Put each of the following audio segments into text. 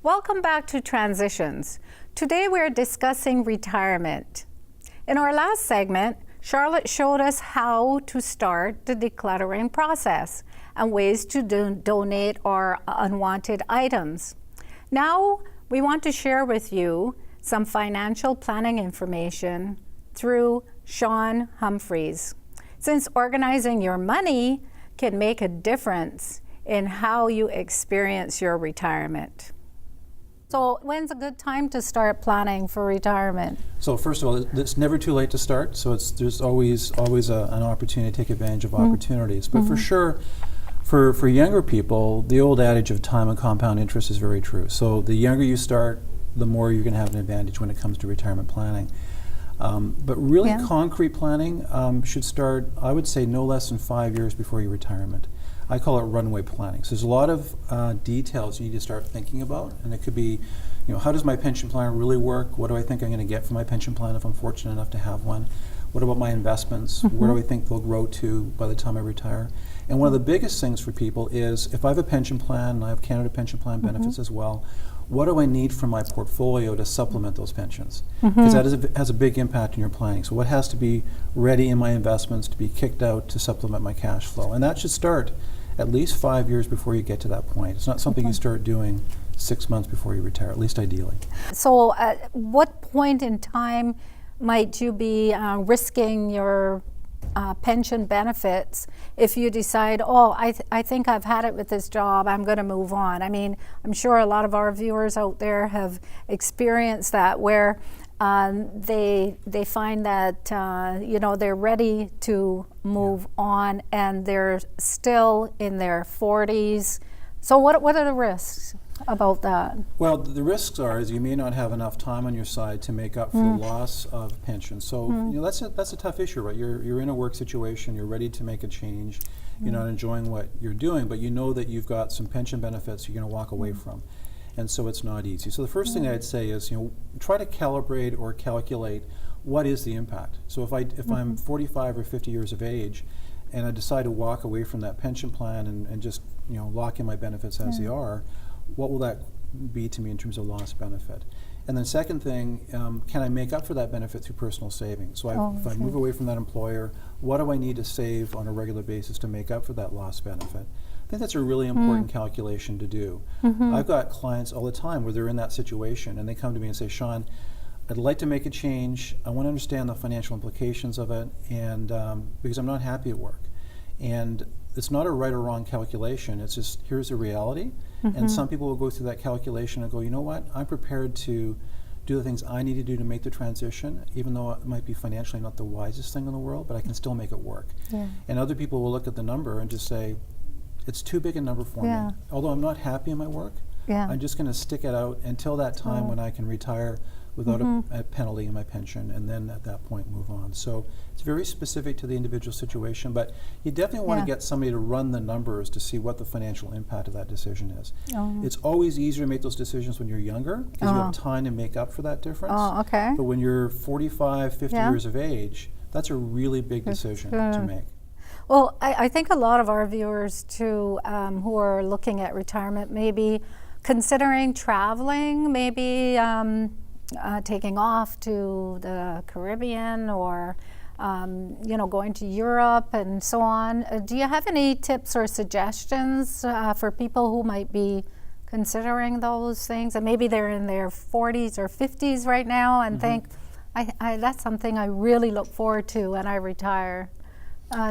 Welcome back to Transitions. Today we're discussing retirement. In our last segment, Charlotte showed us how to start the decluttering process and ways to donate our unwanted items. Now we want to share with you some financial planning information through Sean Humphreys, since organizing your money can make a difference in how you experience your retirement. So when's a good time to start planning for retirement? So first of all, it's never too late to start. So there's always an opportunity to take advantage of opportunities. But for sure, for younger people, the old adage of time and compound interest is very true. So the younger you start, the more you're going to have an advantage when it comes to retirement planning. But really concrete planning should start, I would say, no less than 5 years before your retirement. I call it runway planning. So there's a lot of details you need to start thinking about, and it could be, how does my pension plan really work? What do I think I'm going to get from my pension plan if I'm fortunate enough to have one? What about my investments? Where do I think they'll grow to by the time I retire? And one of the biggest things for people is, if I have a pension plan, and I have Canada Pension Plan benefits as well, what do I need from my portfolio to supplement those pensions? Because that has a big impact on your planning. So what has to be ready in my investments to be kicked out to supplement my cash flow? And that should start at least 5 years before you get to that point. It's not something you start doing 6 months before you retire, at least ideally. So at what point in time might you be risking your pension benefits if you decide, I think I've had it with this job, I'm going to move on? I mean, I'm sure a lot of our viewers out there have experienced that, where they find that they're ready to move on and they're still in their 40s. So what are the risks about that? Well, the risks is you may not have enough time on your side to make up for the loss of pension. So that's a tough issue, right? You're in a work situation, you're ready to make a change, you're not enjoying what you're doing, but you know that you've got some pension benefits you're going to walk away from. And so it's not easy. So the first thing I'd say is, try to calibrate or calculate what is the impact. So if I'm 45 or 50 years of age and I decide to walk away from that pension plan and just lock in my benefits as they are, what will that be to me in terms of lost benefit? And then second thing, can I make up for that benefit through personal savings? So if I move away from that employer, what do I need to save on a regular basis to make up for that lost benefit? I think that's a really important calculation to do. I've got clients all the time where they're in that situation and they come to me and say, Sean, I'd like to make a change. I want to understand the financial implications of it, and because I'm not happy at work. And it's not a right or wrong calculation. It's just, here's the reality. And some people will go through that calculation and go, you know what, I'm prepared to do the things I need to do to make the transition, even though it might be financially not the wisest thing in the world, but I can still make it work. And other people will look at the number and just say, it's too big a number for me. Although I'm not happy in my work, I'm just going to stick it out until that time when I can retire without a penalty in my pension, and then at that point move on. So it's very specific to the individual situation, but you definitely want to get somebody to run the numbers to see what the financial impact of that decision is. It's always easier to make those decisions when you're younger, because you have time to make up for that difference. But when you're 45, 50 years of age, that's a really big decision to make. Well, I think a lot of our viewers too, who are looking at retirement, maybe considering traveling, maybe taking off to the Caribbean, or going to Europe and so on. Do you have any tips or suggestions for people who might be considering those things, and maybe they're in their 40s or 50s right now and think, that's something I really look forward to when I retire?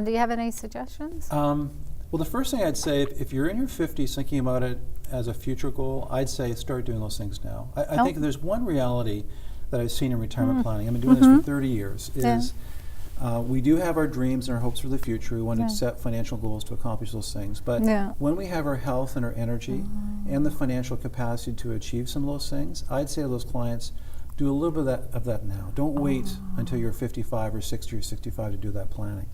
Do you have any suggestions? Well, the first thing I'd say, if you're in your 50s thinking about it as a future goal, I'd say start doing those things now. I think there's one reality that I've seen in retirement planning. I've been doing this for 30 years, is we do have our dreams and our hopes for the future. We want to set financial goals to accomplish those things. But when we have our health and our energy and the financial capacity to achieve some of those things, I'd say to those clients, do a little bit of that now. Don't wait until you're 55 or 60 or 65 to do that planning.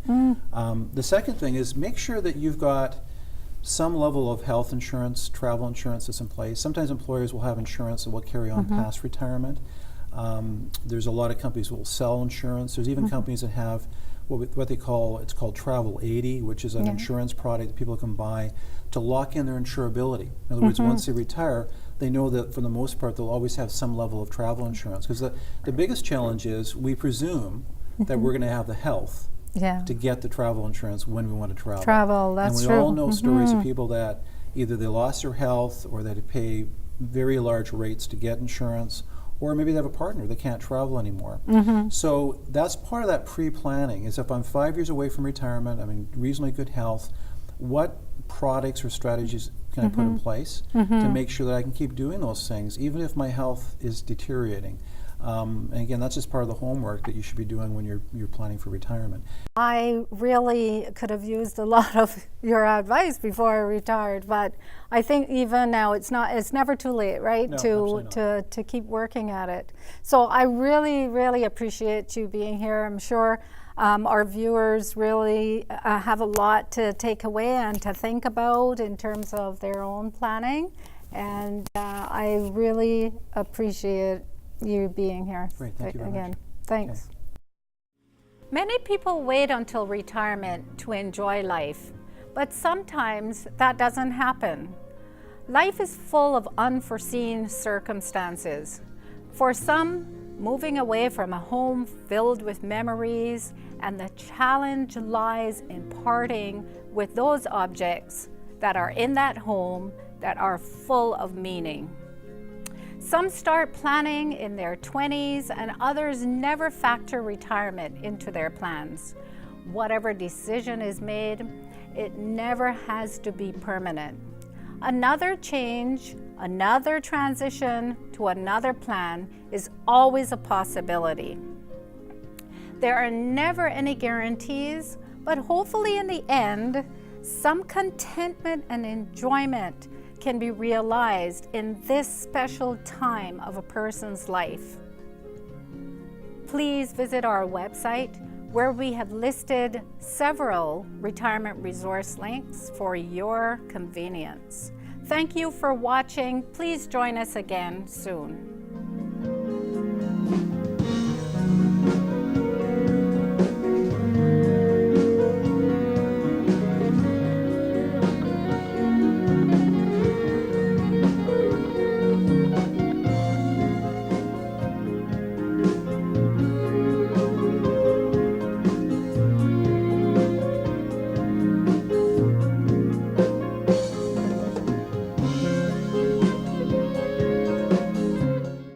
The second thing is, make sure that you've got some level of health insurance, travel insurance that's in place. Sometimes employers will have insurance that will carry on past retirement. There's a lot of companies that will sell insurance. There's even companies that have what they call, it's called Travel 80, which is an insurance product that people can buy to lock in their insurability. In other words, once they retire, they know that for the most part they'll always have some level of travel insurance. Because the biggest challenge is we presume that we're going to have the health to get the travel insurance when we want to travel. That's and true. we all know stories of people that either they lost their health or they had to pay very large rates to get insurance, or maybe they have a partner that can't travel anymore. So that's part of that pre-planning, is if I'm 5 years away from retirement, I'm in reasonably good health, what products or strategies can I put in place to make sure that I can keep doing those things, even if my health is deteriorating? And again, that's just part of the homework that you should be doing when you're planning for retirement. I really could have used a lot of your advice before I retired, but I think even now it's never too late, right? No, to keep working at it. So I really appreciate you being here. I'm sure our viewers really have a lot to take away and to think about in terms of their own planning, and I really appreciate you being here. Great, thank you very again. much. Thanks. Okay. Many people wait until retirement to enjoy life, but sometimes that doesn't happen. Life is full of unforeseen circumstances. For some, moving away from a home filled with memories, and the challenge lies in parting with those objects that are in that home that are full of meaning. Some start planning in their 20s, and others never factor retirement into their plans. Whatever decision is made, it never has to be permanent. Another change, another transition to another plan is always a possibility. There are never any guarantees, but hopefully in the end, some contentment and enjoyment can be realized in this special time of a person's life. Please visit our website, where we have listed several retirement resource links for your convenience. Thank you for watching. Please join us again soon.